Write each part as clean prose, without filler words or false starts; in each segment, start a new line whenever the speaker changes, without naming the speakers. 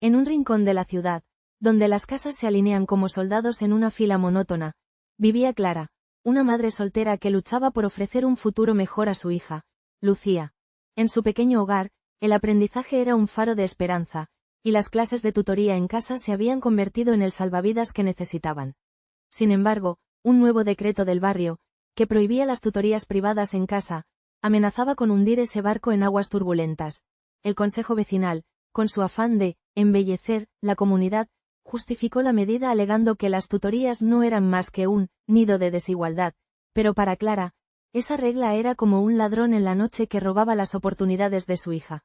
En un rincón de la ciudad, donde las casas se alinean como soldados en una fila monótona, vivía Clara, una madre soltera que luchaba por ofrecer un futuro mejor a su hija, Lucía. En su pequeño hogar, el aprendizaje era un faro de esperanza, y las clases de tutoría en casa se habían convertido en el salvavidas que necesitaban. Sin embargo, un nuevo decreto del barrio, que prohibía las tutorías privadas en casa, amenazaba con hundir ese barco en aguas turbulentas. El consejo vecinal, con su afán de embellecer la comunidad, justificó la medida alegando que las tutorías no eran más que un nido de desigualdad, pero para Clara, esa regla era como un ladrón en la noche que robaba las oportunidades de su hija.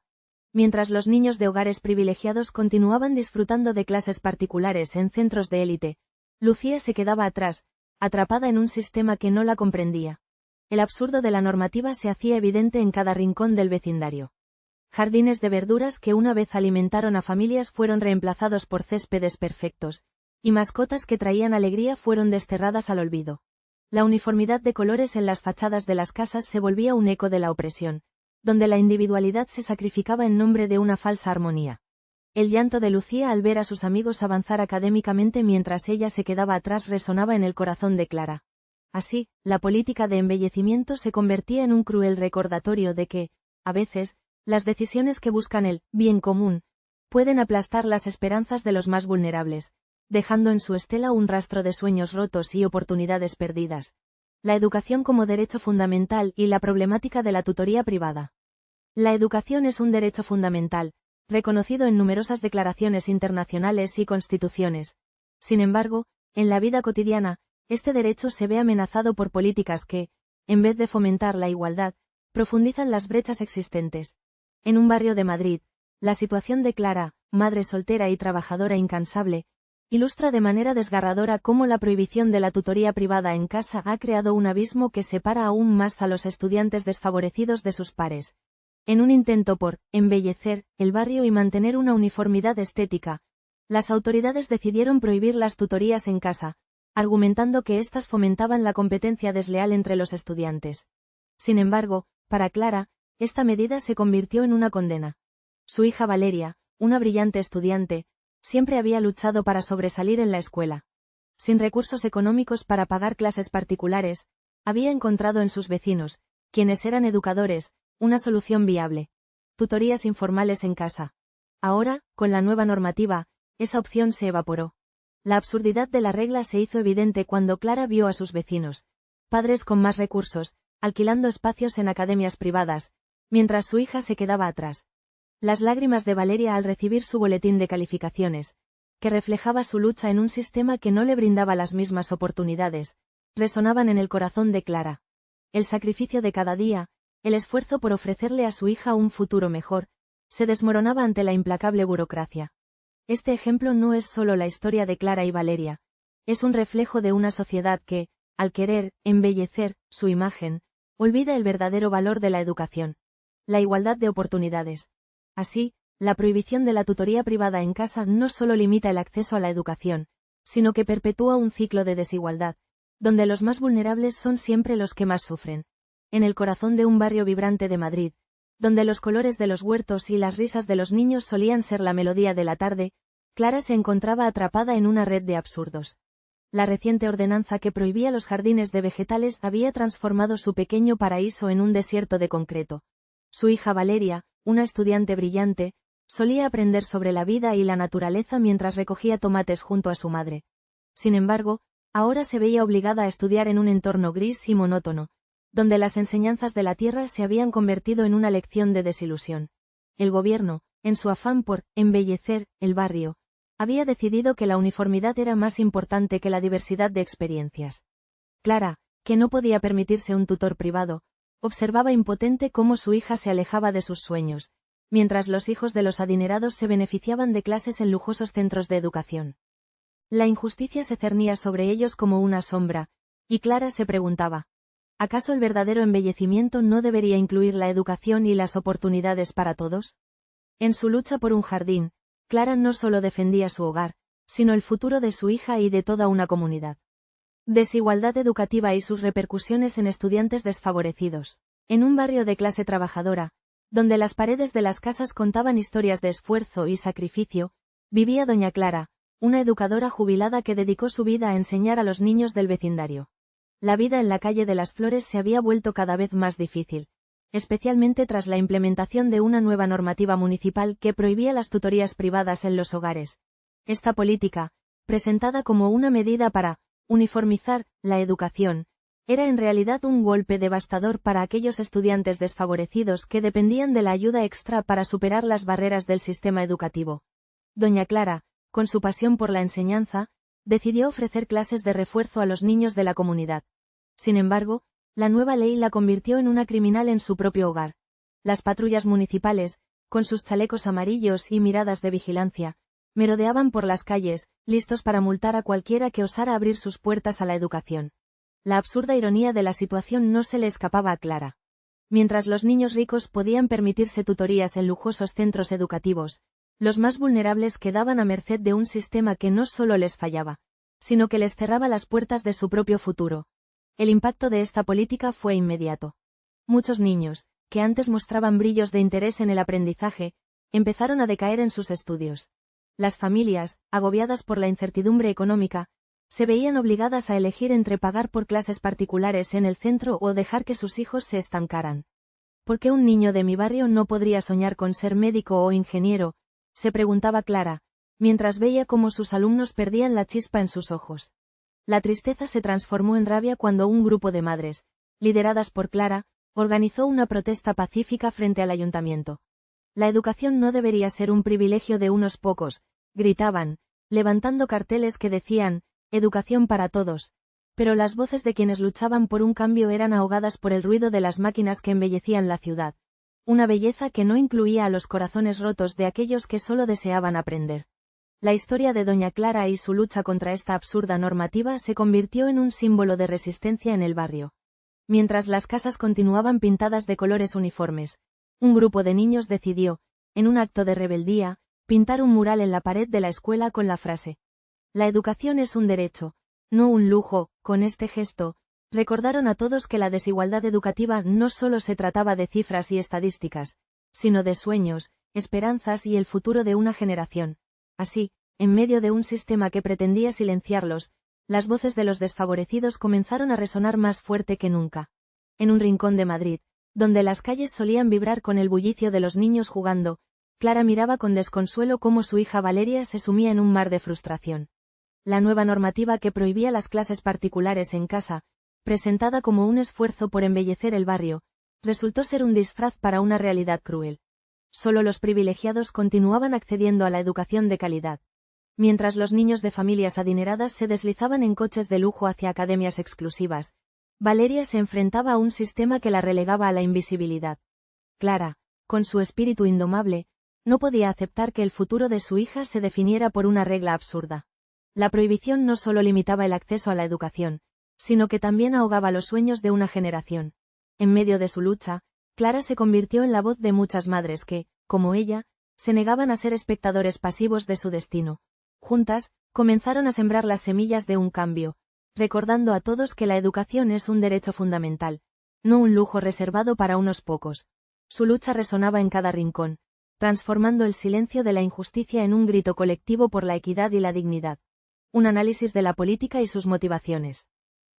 Mientras los niños de hogares privilegiados continuaban disfrutando de clases particulares en centros de élite, Lucía se quedaba atrás, atrapada en un sistema que no la comprendía. El absurdo de la normativa se hacía evidente en cada rincón del vecindario. Jardines de verduras que una vez alimentaron a familias fueron reemplazados por céspedes perfectos, y mascotas que traían alegría fueron desterradas al olvido. La uniformidad de colores en las fachadas de las casas se volvía un eco de la opresión, donde la individualidad se sacrificaba en nombre de una falsa armonía. El llanto de Lucía al ver a sus amigos avanzar académicamente mientras ella se quedaba atrás resonaba en el corazón de Clara. Así, la política de embellecimiento se convertía en un cruel recordatorio de que, a veces, las decisiones que buscan el bien común pueden aplastar las esperanzas de los más vulnerables, dejando en su estela un rastro de sueños rotos y oportunidades perdidas. La educación como derecho fundamental y la problemática de la tutoría privada. La educación es un derecho fundamental, reconocido en numerosas declaraciones internacionales y constituciones. Sin embargo, en la vida cotidiana, este derecho se ve amenazado por políticas que, en vez de fomentar la igualdad, profundizan las brechas existentes. En un barrio de Madrid, la situación de Clara, madre soltera y trabajadora incansable, ilustra de manera desgarradora cómo la prohibición de la tutoría privada en casa ha creado un abismo que separa aún más a los estudiantes desfavorecidos de sus pares. En un intento por embellecer el barrio y mantener una uniformidad estética, las autoridades decidieron prohibir las tutorías en casa, argumentando que éstas fomentaban la competencia desleal entre los estudiantes. Sin embargo, para Clara, esta medida se convirtió en una condena. Su hija Valeria, una brillante estudiante, siempre había luchado para sobresalir en la escuela. Sin recursos económicos para pagar clases particulares, había encontrado en sus vecinos, quienes eran educadores, una solución viable. Tutorías informales en casa. Ahora, con la nueva normativa, esa opción se evaporó. La absurdidad de la regla se hizo evidente cuando Clara vio a sus vecinos, padres con más recursos, alquilando espacios en academias privadas, mientras su hija se quedaba atrás. Las lágrimas de Valeria al recibir su boletín de calificaciones, que reflejaba su lucha en un sistema que no le brindaba las mismas oportunidades, resonaban en el corazón de Clara. El sacrificio de cada día, el esfuerzo por ofrecerle a su hija un futuro mejor, se desmoronaba ante la implacable burocracia. Este ejemplo no es solo la historia de Clara y Valeria, es un reflejo de una sociedad que, al querer embellecer su imagen, olvida el verdadero valor de la educación. La igualdad de oportunidades. Así, la prohibición de la tutoría privada en casa no solo limita el acceso a la educación, sino que perpetúa un ciclo de desigualdad, donde los más vulnerables son siempre los que más sufren. En el corazón de un barrio vibrante de Madrid, donde los colores de los huertos y las risas de los niños solían ser la melodía de la tarde, Clara se encontraba atrapada en una red de absurdos. La reciente ordenanza que prohibía los jardines de vegetales había transformado su pequeño paraíso en un desierto de concreto. Su hija Valeria, una estudiante brillante, solía aprender sobre la vida y la naturaleza mientras recogía tomates junto a su madre. Sin embargo, ahora se veía obligada a estudiar en un entorno gris y monótono, donde las enseñanzas de la tierra se habían convertido en una lección de desilusión. El gobierno, en su afán por embellecer el barrio, había decidido que la uniformidad era más importante que la diversidad de experiencias. Clara, que no podía permitirse un tutor privado, observaba impotente cómo su hija se alejaba de sus sueños, mientras los hijos de los adinerados se beneficiaban de clases en lujosos centros de educación. La injusticia se cernía sobre ellos como una sombra, y Clara se preguntaba, ¿acaso el verdadero embellecimiento no debería incluir la educación y las oportunidades para todos? En su lucha por un jardín, Clara no solo defendía su hogar, sino el futuro de su hija y de toda una comunidad. Desigualdad educativa y sus repercusiones en estudiantes desfavorecidos. En un barrio de clase trabajadora, donde las paredes de las casas contaban historias de esfuerzo y sacrificio, vivía doña Clara, una educadora jubilada que dedicó su vida a enseñar a los niños del vecindario. La vida en la calle de las Flores se había vuelto cada vez más difícil, especialmente tras la implementación de una nueva normativa municipal que prohibía las tutorías privadas en los hogares. Esta política, presentada como una medida para uniformizar la educación, era en realidad un golpe devastador para aquellos estudiantes desfavorecidos que dependían de la ayuda extra para superar las barreras del sistema educativo. Doña Clara, con su pasión por la enseñanza, decidió ofrecer clases de refuerzo a los niños de la comunidad. Sin embargo, la nueva ley la convirtió en una criminal en su propio hogar. Las patrullas municipales, con sus chalecos amarillos y miradas de vigilancia, merodeaban por las calles, listos para multar a cualquiera que osara abrir sus puertas a la educación. La absurda ironía de la situación no se le escapaba a Clara. Mientras los niños ricos podían permitirse tutorías en lujosos centros educativos, los más vulnerables quedaban a merced de un sistema que no solo les fallaba, sino que les cerraba las puertas de su propio futuro. El impacto de esta política fue inmediato. Muchos niños, que antes mostraban brillos de interés en el aprendizaje, empezaron a decaer en sus estudios. Las familias, agobiadas por la incertidumbre económica, se veían obligadas a elegir entre pagar por clases particulares en el centro o dejar que sus hijos se estancaran. ¿Por qué un niño de mi barrio no podría soñar con ser médico o ingeniero?, se preguntaba Clara, mientras veía cómo sus alumnos perdían la chispa en sus ojos. La tristeza se transformó en rabia cuando un grupo de madres, lideradas por Clara, organizó una protesta pacífica frente al ayuntamiento. La educación no debería ser un privilegio de unos pocos, gritaban, levantando carteles que decían, educación para todos. Pero las voces de quienes luchaban por un cambio eran ahogadas por el ruido de las máquinas que embellecían la ciudad. Una belleza que no incluía a los corazones rotos de aquellos que solo deseaban aprender. La historia de doña Clara y su lucha contra esta absurda normativa se convirtió en un símbolo de resistencia en el barrio. Mientras las casas continuaban pintadas de colores uniformes, un grupo de niños decidió, en un acto de rebeldía, pintar un mural en la pared de la escuela con la frase: «La educación es un derecho, no un lujo». Con este gesto, recordaron a todos que la desigualdad educativa no solo se trataba de cifras y estadísticas, sino de sueños, esperanzas y el futuro de una generación. Así, en medio de un sistema que pretendía silenciarlos, las voces de los desfavorecidos comenzaron a resonar más fuerte que nunca. En un rincón de Madrid, donde las calles solían vibrar con el bullicio de los niños jugando, Clara miraba con desconsuelo cómo su hija Valeria se sumía en un mar de frustración. La nueva normativa que prohibía las clases particulares en casa, presentada como un esfuerzo por embellecer el barrio, resultó ser un disfraz para una realidad cruel. Solo los privilegiados continuaban accediendo a la educación de calidad. Mientras los niños de familias adineradas se deslizaban en coches de lujo hacia academias exclusivas, Valeria se enfrentaba a un sistema que la relegaba a la invisibilidad. Clara, con su espíritu indomable, no podía aceptar que el futuro de su hija se definiera por una regla absurda. La prohibición no solo limitaba el acceso a la educación, sino que también ahogaba los sueños de una generación. En medio de su lucha, Clara se convirtió en la voz de muchas madres que, como ella, se negaban a ser espectadores pasivos de su destino. Juntas, comenzaron a sembrar las semillas de un cambio, recordando a todos que la educación es un derecho fundamental, no un lujo reservado para unos pocos. Su lucha resonaba en cada rincón, transformando el silencio de la injusticia en un grito colectivo por la equidad y la dignidad. Un análisis de la política y sus motivaciones.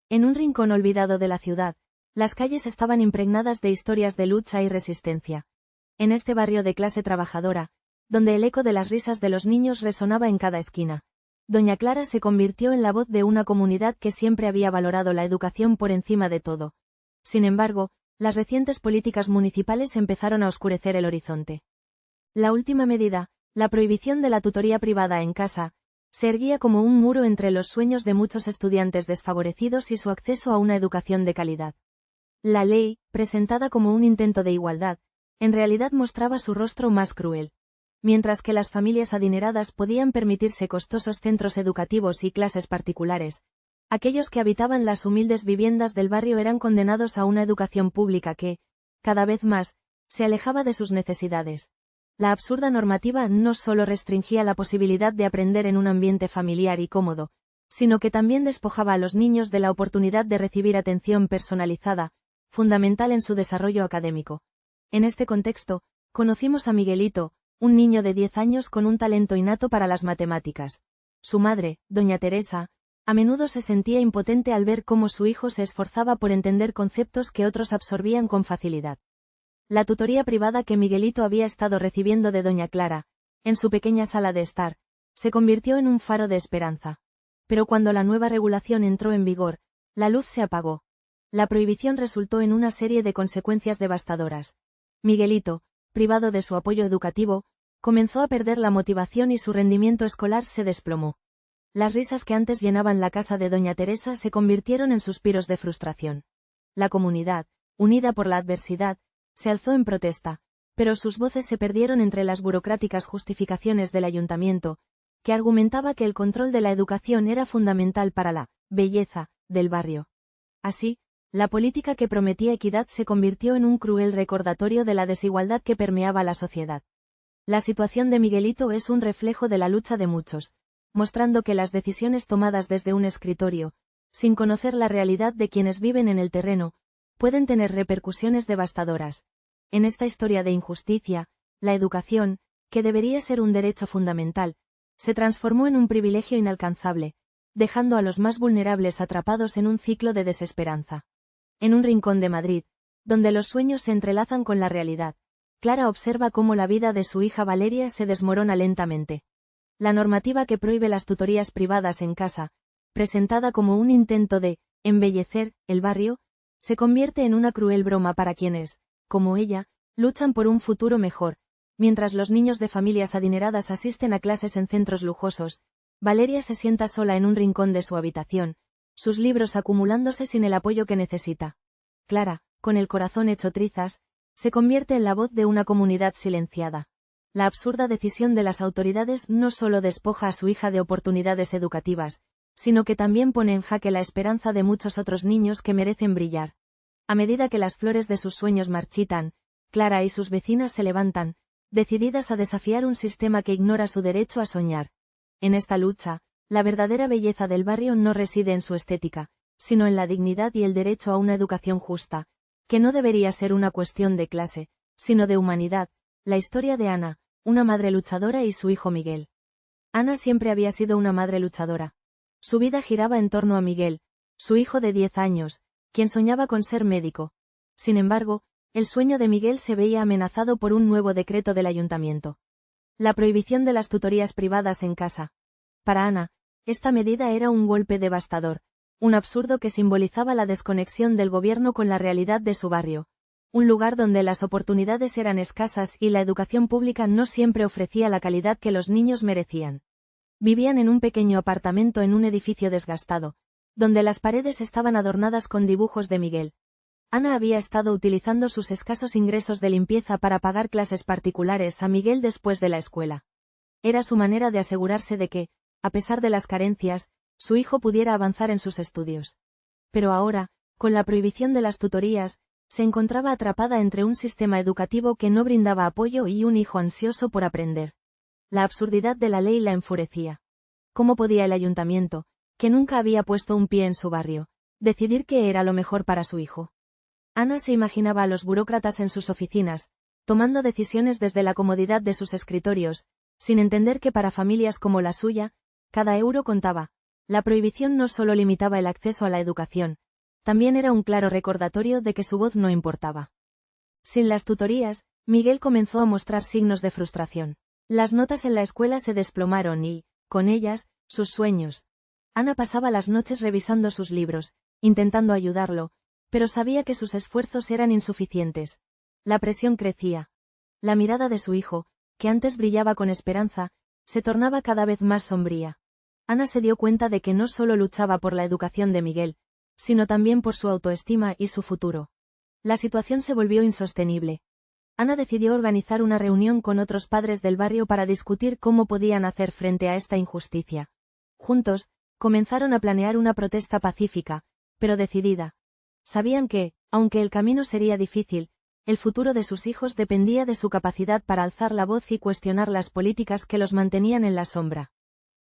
En un rincón olvidado de la ciudad, las calles estaban impregnadas de historias de lucha y resistencia. En este barrio de clase trabajadora, donde el eco de las risas de los niños resonaba en cada esquina, doña Clara se convirtió en la voz de una comunidad que siempre había valorado la educación por encima de todo. Sin embargo, las recientes políticas municipales empezaron a oscurecer el horizonte. La última medida, la prohibición de la tutoría privada en casa, se erguía como un muro entre los sueños de muchos estudiantes desfavorecidos y su acceso a una educación de calidad. La ley, presentada como un intento de igualdad, en realidad mostraba su rostro más cruel. Mientras que las familias adineradas podían permitirse costosos centros educativos y clases particulares, aquellos que habitaban las humildes viviendas del barrio eran condenados a una educación pública que, cada vez más, se alejaba de sus necesidades. La absurda normativa no solo restringía la posibilidad de aprender en un ambiente familiar y cómodo, sino que también despojaba a los niños de la oportunidad de recibir atención personalizada, fundamental en su desarrollo académico. En este contexto, conocimos a Miguelito, un niño de 10 años con un talento innato para las matemáticas. Su madre, doña Teresa, a menudo se sentía impotente al ver cómo su hijo se esforzaba por entender conceptos que otros absorbían con facilidad. La tutoría privada que Miguelito había estado recibiendo de doña Clara, en su pequeña sala de estar, se convirtió en un faro de esperanza. Pero cuando la nueva regulación entró en vigor, la luz se apagó. La prohibición resultó en una serie de consecuencias devastadoras. Miguelito, privado de su apoyo educativo, comenzó a perder la motivación y su rendimiento escolar se desplomó. Las risas que antes llenaban la casa de doña Teresa se convirtieron en suspiros de frustración. La comunidad, unida por la adversidad, se alzó en protesta, pero sus voces se perdieron entre las burocráticas justificaciones del ayuntamiento, que argumentaba que el control de la educación era fundamental para la belleza del barrio. Así, la política que prometía equidad se convirtió en un cruel recordatorio de la desigualdad que permeaba la sociedad. La situación de Miguelito es un reflejo de la lucha de muchos, mostrando que las decisiones tomadas desde un escritorio, sin conocer la realidad de quienes viven en el terreno, pueden tener repercusiones devastadoras. En esta historia de injusticia, la educación, que debería ser un derecho fundamental, se transformó en un privilegio inalcanzable, dejando a los más vulnerables atrapados en un ciclo de desesperanza. En un rincón de Madrid, donde los sueños se entrelazan con la realidad, Clara observa cómo la vida de su hija Valeria se desmorona lentamente. La normativa que prohíbe las tutorías privadas en casa, presentada como un intento de embellecer el barrio, se convierte en una cruel broma para quienes, como ella, luchan por un futuro mejor. Mientras los niños de familias adineradas asisten a clases en centros lujosos, Valeria se sienta sola en un rincón de su habitación, sus libros acumulándose sin el apoyo que necesita. Clara, con el corazón hecho trizas, se convierte en la voz de una comunidad silenciada. La absurda decisión de las autoridades no solo despoja a su hija de oportunidades educativas, sino que también pone en jaque la esperanza de muchos otros niños que merecen brillar. A medida que las flores de sus sueños marchitan, Clara y sus vecinas se levantan, decididas a desafiar un sistema que ignora su derecho a soñar. En esta lucha, la verdadera belleza del barrio no reside en su estética, sino en la dignidad y el derecho a una educación justa, que no debería ser una cuestión de clase, sino de humanidad. La historia de Ana, una madre luchadora y su hijo Miguel. Ana siempre había sido una madre luchadora. Su vida giraba en torno a Miguel, su hijo de 10 años, quien soñaba con ser médico. Sin embargo, el sueño de Miguel se veía amenazado por un nuevo decreto del ayuntamiento. La prohibición de las tutorías privadas en casa. Para Ana, esta medida era un golpe devastador, un absurdo que simbolizaba la desconexión del gobierno con la realidad de su barrio, un lugar donde las oportunidades eran escasas y la educación pública no siempre ofrecía la calidad que los niños merecían. Vivían en un pequeño apartamento en un edificio desgastado, donde las paredes estaban adornadas con dibujos de Miguel. Ana había estado utilizando sus escasos ingresos de limpieza para pagar clases particulares a Miguel después de la escuela. Era su manera de asegurarse de que, a pesar de las carencias, su hijo pudiera avanzar en sus estudios. Pero ahora, con la prohibición de las tutorías, se encontraba atrapada entre un sistema educativo que no brindaba apoyo y un hijo ansioso por aprender. La absurdidad de la ley la enfurecía. ¿Cómo podía el ayuntamiento, que nunca había puesto un pie en su barrio, decidir qué era lo mejor para su hijo? Ana se imaginaba a los burócratas en sus oficinas, tomando decisiones desde la comodidad de sus escritorios, sin entender que para familias como la suya, cada euro contaba. La prohibición no solo limitaba el acceso a la educación, también era un claro recordatorio de que su voz no importaba. Sin las tutorías, Miguel comenzó a mostrar signos de frustración. Las notas en la escuela se desplomaron y, con ellas, sus sueños. Ana pasaba las noches revisando sus libros, intentando ayudarlo, pero sabía que sus esfuerzos eran insuficientes. La presión crecía. La mirada de su hijo, que antes brillaba con esperanza, se tornaba cada vez más sombría. Ana se dio cuenta de que no solo luchaba por la educación de Miguel, sino también por su autoestima y su futuro. La situación se volvió insostenible. Ana decidió organizar una reunión con otros padres del barrio para discutir cómo podían hacer frente a esta injusticia. Juntos, comenzaron a planear una protesta pacífica, pero decidida. Sabían que, aunque el camino sería difícil, el futuro de sus hijos dependía de su capacidad para alzar la voz y cuestionar las políticas que los mantenían en la sombra.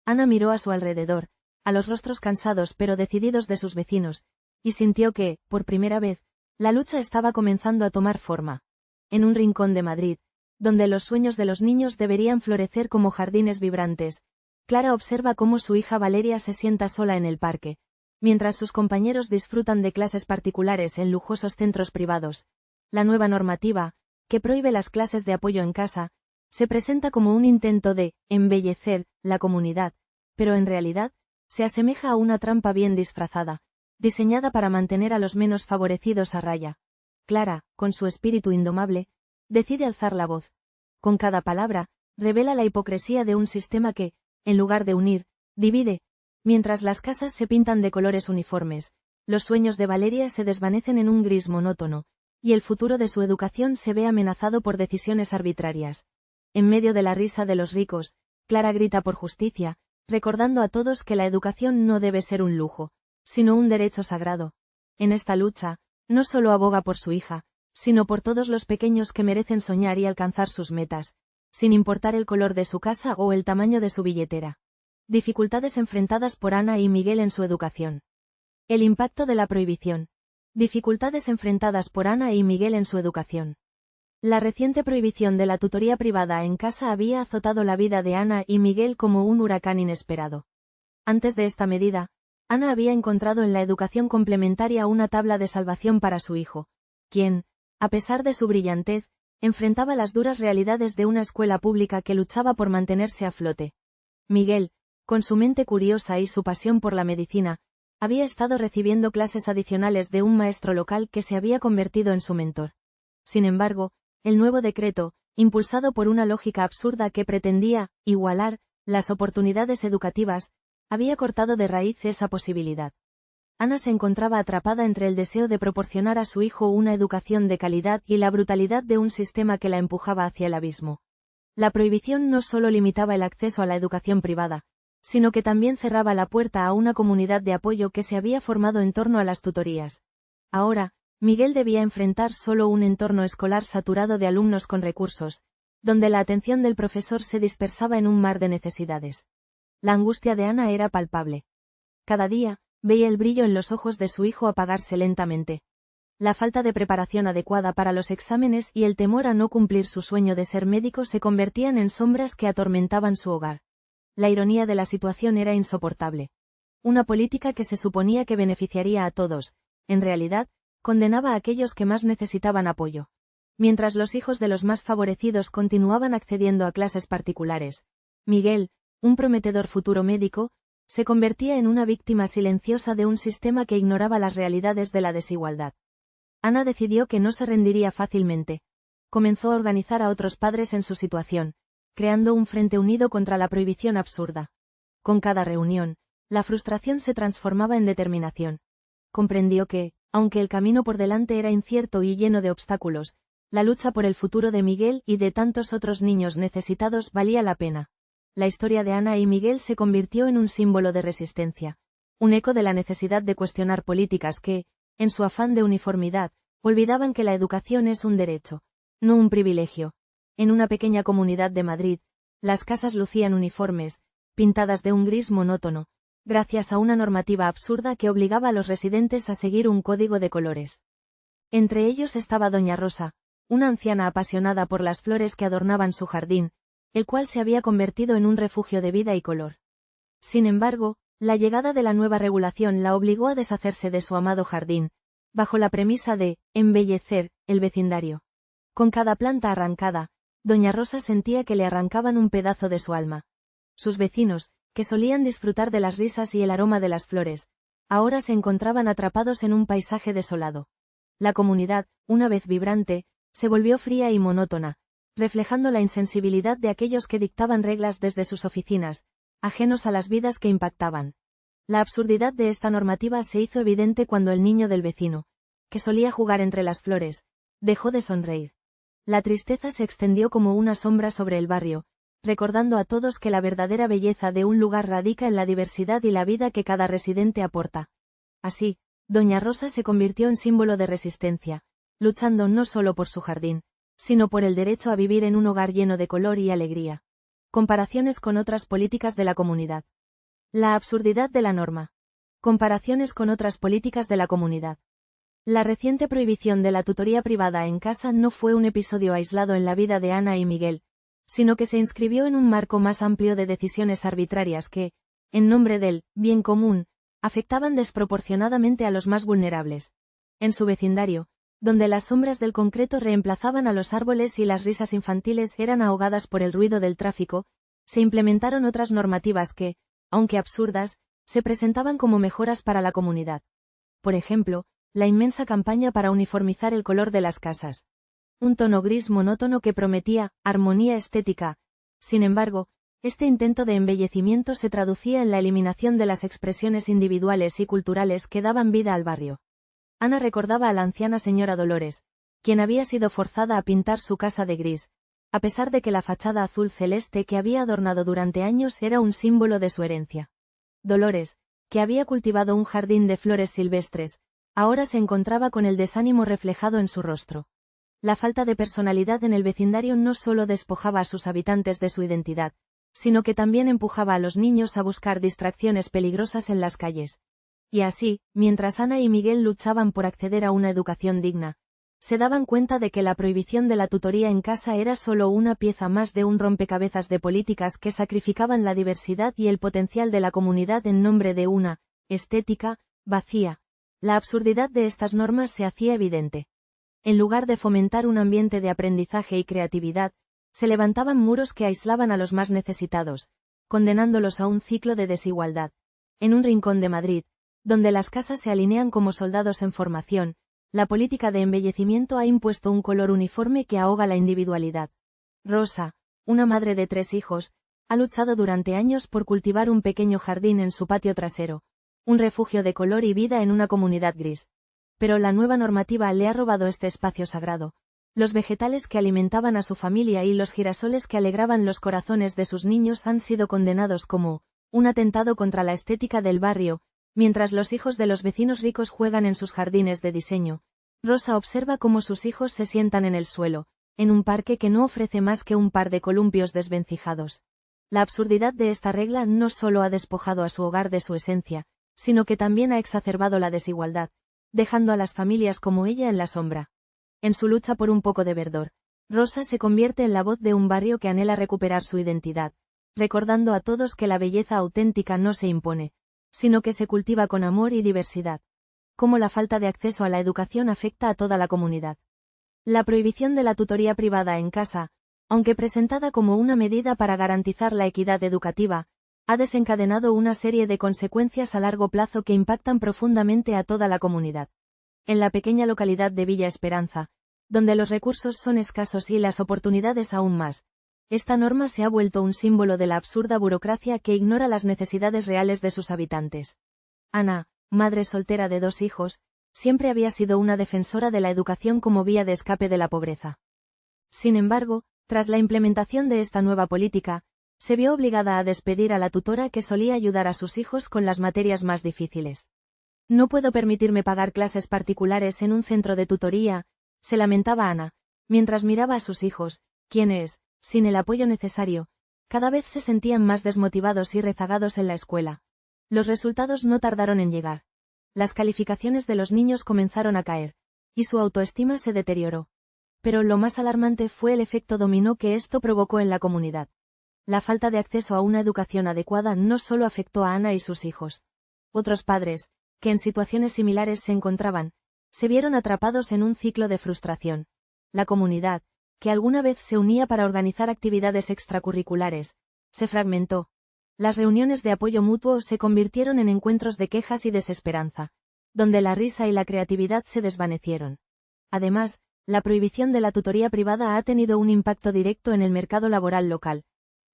Ana miró a su alrededor, a los rostros cansados pero decididos de sus vecinos, y sintió que, por primera vez, la lucha estaba comenzando a tomar forma. En un rincón de Madrid, donde los sueños de los niños deberían florecer como jardines vibrantes, Clara observa cómo su hija Valeria se sienta sola en el parque, mientras sus compañeros disfrutan de clases particulares en lujosos centros privados. La nueva normativa, que prohíbe las clases de apoyo en casa, se presenta como un intento de embellecer la comunidad, pero en realidad, se asemeja a una trampa bien disfrazada, diseñada para mantener a los menos favorecidos a raya. Clara, con su espíritu indomable, decide alzar la voz. Con cada palabra, revela la hipocresía de un sistema que, en lugar de unir, divide. Mientras las casas se pintan de colores uniformes, los sueños de Valeria se desvanecen en un gris monótono, y el futuro de su educación se ve amenazado por decisiones arbitrarias. En medio de la risa de los ricos, Clara grita por justicia, recordando a todos que la educación no debe ser un lujo, sino un derecho sagrado. En esta lucha, no solo aboga por su hija, sino por todos los pequeños que merecen soñar y alcanzar sus metas, sin importar el color de su casa o el tamaño de su billetera. Dificultades enfrentadas por Ana y Miguel en su educación. El impacto de la prohibición. Dificultades enfrentadas por Ana y Miguel en su educación. La reciente prohibición de la tutoría privada en casa había azotado la vida de Ana y Miguel como un huracán inesperado. Antes de esta medida, Ana había encontrado en la educación complementaria una tabla de salvación para su hijo, quien, a pesar de su brillantez, enfrentaba las duras realidades de una escuela pública que luchaba por mantenerse a flote. Miguel, con su mente curiosa y su pasión por la medicina, había estado recibiendo clases adicionales de un maestro local que se había convertido en su mentor. Sin embargo, el nuevo decreto, impulsado por una lógica absurda que pretendía igualar las oportunidades educativas, había cortado de raíz esa posibilidad. Ana se encontraba atrapada entre el deseo de proporcionar a su hijo una educación de calidad y la brutalidad de un sistema que la empujaba hacia el abismo. La prohibición no solo limitaba el acceso a la educación privada, sino que también cerraba la puerta a una comunidad de apoyo que se había formado en torno a las tutorías. Ahora, Miguel debía enfrentar solo un entorno escolar saturado de alumnos con recursos, donde la atención del profesor se dispersaba en un mar de necesidades. La angustia de Ana era palpable. Cada día, veía el brillo en los ojos de su hijo apagarse lentamente. La falta de preparación adecuada para los exámenes y el temor a no cumplir su sueño de ser médico se convertían en sombras que atormentaban su hogar. La ironía de la situación era insoportable. Una política que se suponía que beneficiaría a todos, en realidad, condenaba a aquellos que más necesitaban apoyo. Mientras los hijos de los más favorecidos continuaban accediendo a clases particulares, Miguel, un prometedor futuro médico, se convertía en una víctima silenciosa de un sistema que ignoraba las realidades de la desigualdad. Ana decidió que no se rendiría fácilmente. Comenzó a organizar a otros padres en su situación, creando un frente unido contra la prohibición absurda. Con cada reunión, la frustración se transformaba en determinación. Comprendió que, aunque el camino por delante era incierto y lleno de obstáculos, la lucha por el futuro de Miguel y de tantos otros niños necesitados valía la pena. La historia de Ana y Miguel se convirtió en un símbolo de resistencia, un eco de la necesidad de cuestionar políticas que, en su afán de uniformidad, olvidaban que la educación es un derecho, no un privilegio. En una pequeña comunidad de Madrid, las casas lucían uniformes, pintadas de un gris monótono, gracias a una normativa absurda que obligaba a los residentes a seguir un código de colores. Entre ellos estaba Doña Rosa, una anciana apasionada por las flores que adornaban su jardín, el cual se había convertido en un refugio de vida y color. Sin embargo, la llegada de la nueva regulación la obligó a deshacerse de su amado jardín, bajo la premisa de embellecer el vecindario. Con cada planta arrancada, Doña Rosa sentía que le arrancaban un pedazo de su alma. Sus vecinos, que solían disfrutar de las risas y el aroma de las flores, ahora se encontraban atrapados en un paisaje desolado. La comunidad, una vez vibrante, se volvió fría y monótona, reflejando la insensibilidad de aquellos que dictaban reglas desde sus oficinas, ajenos a las vidas que impactaban. La absurdidad de esta normativa se hizo evidente cuando el niño del vecino, que solía jugar entre las flores, dejó de sonreír. La tristeza se extendió como una sombra sobre el barrio, recordando a todos que la verdadera belleza de un lugar radica en la diversidad y la vida que cada residente aporta. Así, Doña Rosa se convirtió en símbolo de resistencia, luchando no solo por su jardín, sino por el derecho a vivir en un hogar lleno de color y alegría. Comparaciones con otras políticas de la comunidad. La absurdidad de la norma. Comparaciones con otras políticas de la comunidad. La reciente prohibición de la tutoría privada en casa no fue un episodio aislado en la vida de Ana y Miguel, sino que se inscribió en un marco más amplio de decisiones arbitrarias que, en nombre del bien común, afectaban desproporcionadamente a los más vulnerables. En su vecindario, donde las sombras del concreto reemplazaban a los árboles y las risas infantiles eran ahogadas por el ruido del tráfico, se implementaron otras normativas que, aunque absurdas, se presentaban como mejoras para la comunidad. Por ejemplo, la inmensa campaña para uniformizar el color de las casas. Un tono gris monótono que prometía armonía estética. Sin embargo, este intento de embellecimiento se traducía en la eliminación de las expresiones individuales y culturales que daban vida al barrio. Ana recordaba a la anciana señora Dolores, quien había sido forzada a pintar su casa de gris, a pesar de que la fachada azul celeste que había adornado durante años era un símbolo de su herencia. Dolores, que había cultivado un jardín de flores silvestres, ahora se encontraba con el desánimo reflejado en su rostro. La falta de personalidad en el vecindario no solo despojaba a sus habitantes de su identidad, sino que también empujaba a los niños a buscar distracciones peligrosas en las calles. Y así, mientras Ana y Miguel luchaban por acceder a una educación digna, se daban cuenta de que la prohibición de la tutoría en casa era solo una pieza más de un rompecabezas de políticas que sacrificaban la diversidad y el potencial de la comunidad en nombre de una estética vacía. La absurdidad de estas normas se hacía evidente. En lugar de fomentar un ambiente de aprendizaje y creatividad, se levantaban muros que aislaban a los más necesitados, condenándolos a un ciclo de desigualdad. En un rincón de Madrid, donde las casas se alinean como soldados en formación, la política de embellecimiento ha impuesto un color uniforme que ahoga la individualidad. Rosa, una madre de 3 hijos, ha luchado durante años por cultivar un pequeño jardín en su patio trasero, un refugio de color y vida en una comunidad gris. Pero la nueva normativa le ha robado este espacio sagrado. Los vegetales que alimentaban a su familia y los girasoles que alegraban los corazones de sus niños han sido condenados como un atentado contra la estética del barrio, mientras los hijos de los vecinos ricos juegan en sus jardines de diseño. Rosa observa cómo sus hijos se sientan en el suelo, en un parque que no ofrece más que un par de columpios desvencijados. La absurdidad de esta regla no solo ha despojado a su hogar de su esencia, sino que también ha exacerbado la desigualdad, dejando a las familias como ella en la sombra. En su lucha por un poco de verdor, Rosa se convierte en la voz de un barrio que anhela recuperar su identidad, recordando a todos que la belleza auténtica no se impone, sino que se cultiva con amor y diversidad. Cómo la falta de acceso a la educación afecta a toda la comunidad. La prohibición de la tutoría privada en casa, aunque presentada como una medida para garantizar la equidad educativa, ha desencadenado una serie de consecuencias a largo plazo que impactan profundamente a toda la comunidad. En la pequeña localidad de Villa Esperanza, donde los recursos son escasos y las oportunidades aún más, esta norma se ha vuelto un símbolo de la absurda burocracia que ignora las necesidades reales de sus habitantes. Ana, madre soltera de 2 hijos, siempre había sido una defensora de la educación como vía de escape de la pobreza. Sin embargo, tras la implementación de esta nueva política, se vio obligada a despedir a la tutora que solía ayudar a sus hijos con las materias más difíciles. No puedo permitirme pagar clases particulares en un centro de tutoría, se lamentaba Ana, mientras miraba a sus hijos, quienes, sin el apoyo necesario, cada vez se sentían más desmotivados y rezagados en la escuela. Los resultados no tardaron en llegar. Las calificaciones de los niños comenzaron a caer, y su autoestima se deterioró. Pero lo más alarmante fue el efecto dominó que esto provocó en la comunidad. La falta de acceso a una educación adecuada no solo afectó a Ana y sus hijos. Otros padres, que en situaciones similares se encontraban, se vieron atrapados en un ciclo de frustración. La comunidad, que alguna vez se unía para organizar actividades extracurriculares, se fragmentó. Las reuniones de apoyo mutuo se convirtieron en encuentros de quejas y desesperanza, donde la risa y la creatividad se desvanecieron. Además, la prohibición de la tutoría privada ha tenido un impacto directo en el mercado laboral local.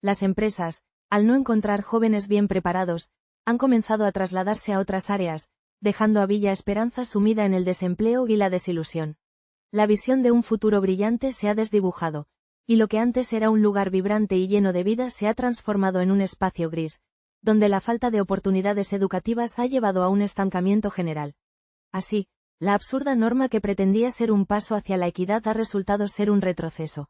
Las empresas, al no encontrar jóvenes bien preparados, han comenzado a trasladarse a otras áreas, dejando a Villa Esperanza sumida en el desempleo y la desilusión. La visión de un futuro brillante se ha desdibujado, y lo que antes era un lugar vibrante y lleno de vida se ha transformado en un espacio gris, donde la falta de oportunidades educativas ha llevado a un estancamiento general. Así, la absurda norma que pretendía ser un paso hacia la equidad ha resultado ser un retroceso.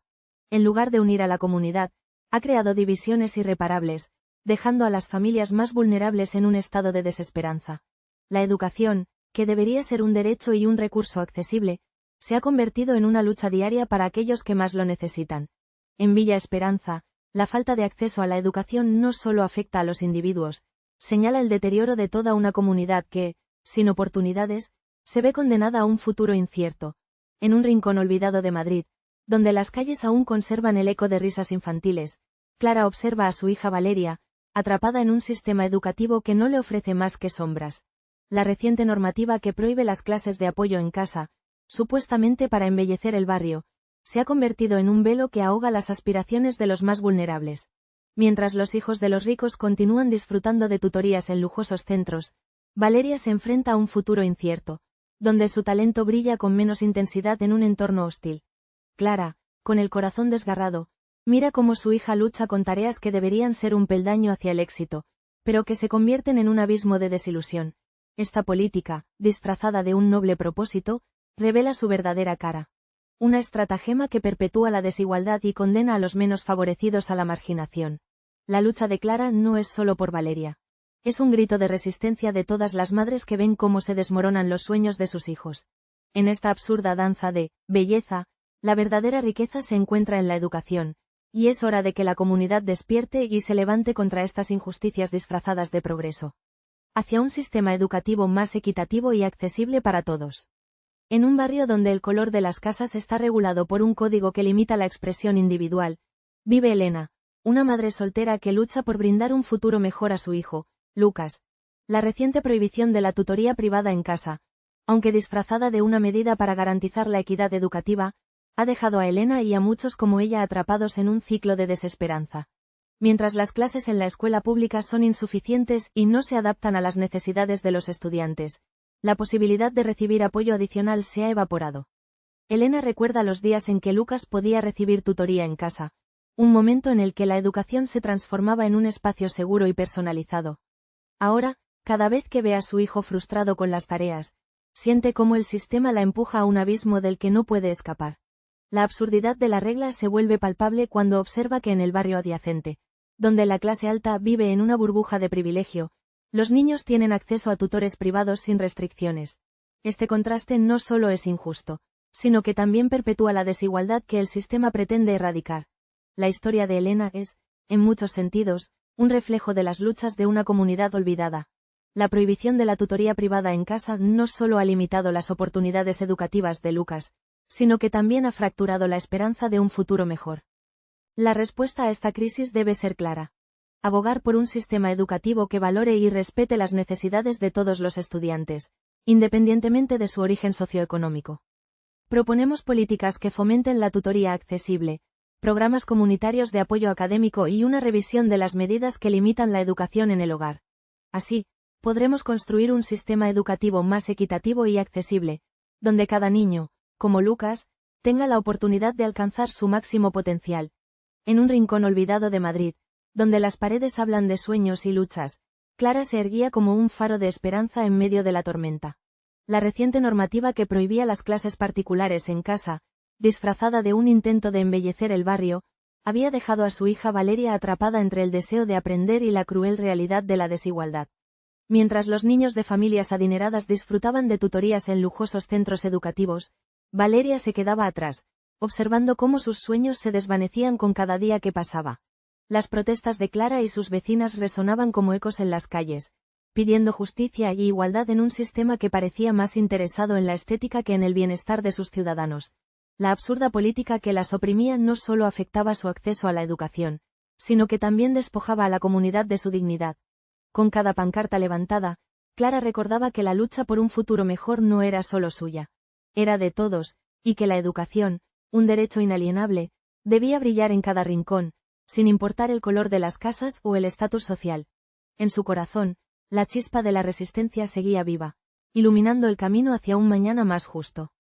En lugar de unir a la comunidad, ha creado divisiones irreparables, dejando a las familias más vulnerables en un estado de desesperanza. La educación, que debería ser un derecho y un recurso accesible, se ha convertido en una lucha diaria para aquellos que más lo necesitan. En Villa Esperanza, la falta de acceso a la educación no solo afecta a los individuos, señala el deterioro de toda una comunidad que, sin oportunidades, se ve condenada a un futuro incierto. En un rincón olvidado de Madrid, donde las calles aún conservan el eco de risas infantiles, Clara observa a su hija Valeria, atrapada en un sistema educativo que no le ofrece más que sombras. La reciente normativa que prohíbe las clases de apoyo en casa, supuestamente para embellecer el barrio, se ha convertido en un velo que ahoga las aspiraciones de los más vulnerables. Mientras los hijos de los ricos continúan disfrutando de tutorías en lujosos centros, Valeria se enfrenta a un futuro incierto, donde su talento brilla con menos intensidad en un entorno hostil. Clara, con el corazón desgarrado, mira cómo su hija lucha con tareas que deberían ser un peldaño hacia el éxito, pero que se convierten en un abismo de desilusión. Esta política, disfrazada de un noble propósito, revela su verdadera cara. Una estratagema que perpetúa la desigualdad y condena a los menos favorecidos a la marginación. La lucha de Clara no es solo por Valeria. Es un grito de resistencia de todas las madres que ven cómo se desmoronan los sueños de sus hijos. En esta absurda danza de belleza, la verdadera riqueza se encuentra en la educación, y es hora de que la comunidad despierte y se levante contra estas injusticias disfrazadas de progreso. Hacia un sistema educativo más equitativo y accesible para todos. En un barrio donde el color de las casas está regulado por un código que limita la expresión individual, vive Elena, una madre soltera que lucha por brindar un futuro mejor a su hijo, Lucas. La reciente prohibición de la tutoría privada en casa, aunque disfrazada de una medida para garantizar la equidad educativa, ha dejado a Elena y a muchos como ella atrapados en un ciclo de desesperanza. Mientras las clases en la escuela pública son insuficientes y no se adaptan a las necesidades de los estudiantes, la posibilidad de recibir apoyo adicional se ha evaporado. Elena recuerda los días en que Lucas podía recibir tutoría en casa, un momento en el que la educación se transformaba en un espacio seguro y personalizado. Ahora, cada vez que ve a su hijo frustrado con las tareas, siente cómo el sistema la empuja a un abismo del que no puede escapar. La absurdidad de la regla se vuelve palpable cuando observa que en el barrio adyacente, donde la clase alta vive en una burbuja de privilegio, los niños tienen acceso a tutores privados sin restricciones. Este contraste no solo es injusto, sino que también perpetúa la desigualdad que el sistema pretende erradicar. La historia de Elena es, en muchos sentidos, un reflejo de las luchas de una comunidad olvidada. La prohibición de la tutoría privada en casa no solo ha limitado las oportunidades educativas de Lucas, sino que también ha fracturado la esperanza de un futuro mejor. La respuesta a esta crisis debe ser clara. Abogar por un sistema educativo que valore y respete las necesidades de todos los estudiantes, independientemente de su origen socioeconómico. Proponemos políticas que fomenten la tutoría accesible, programas comunitarios de apoyo académico y una revisión de las medidas que limitan la educación en el hogar. Así, podremos construir un sistema educativo más equitativo y accesible, donde cada niño, como Lucas, tenga la oportunidad de alcanzar su máximo potencial. En un rincón olvidado de Madrid, donde las paredes hablan de sueños y luchas, Clara se erguía como un faro de esperanza en medio de la tormenta. La reciente normativa que prohibía las clases particulares en casa, disfrazada de un intento de embellecer el barrio, había dejado a su hija Valeria atrapada entre el deseo de aprender y la cruel realidad de la desigualdad. Mientras los niños de familias adineradas disfrutaban de tutorías en lujosos centros educativos, Valeria se quedaba atrás, observando cómo sus sueños se desvanecían con cada día que pasaba. Las protestas de Clara y sus vecinas resonaban como ecos en las calles, pidiendo justicia y igualdad en un sistema que parecía más interesado en la estética que en el bienestar de sus ciudadanos. La absurda política que las oprimía no solo afectaba su acceso a la educación, sino que también despojaba a la comunidad de su dignidad. Con cada pancarta levantada, Clara recordaba que la lucha por un futuro mejor no era solo suya. Era de todos, y que la educación, un derecho inalienable, debía brillar en cada rincón, sin importar el color de las casas o el estatus social. En su corazón, la chispa de la resistencia seguía viva, iluminando el camino hacia un mañana más justo.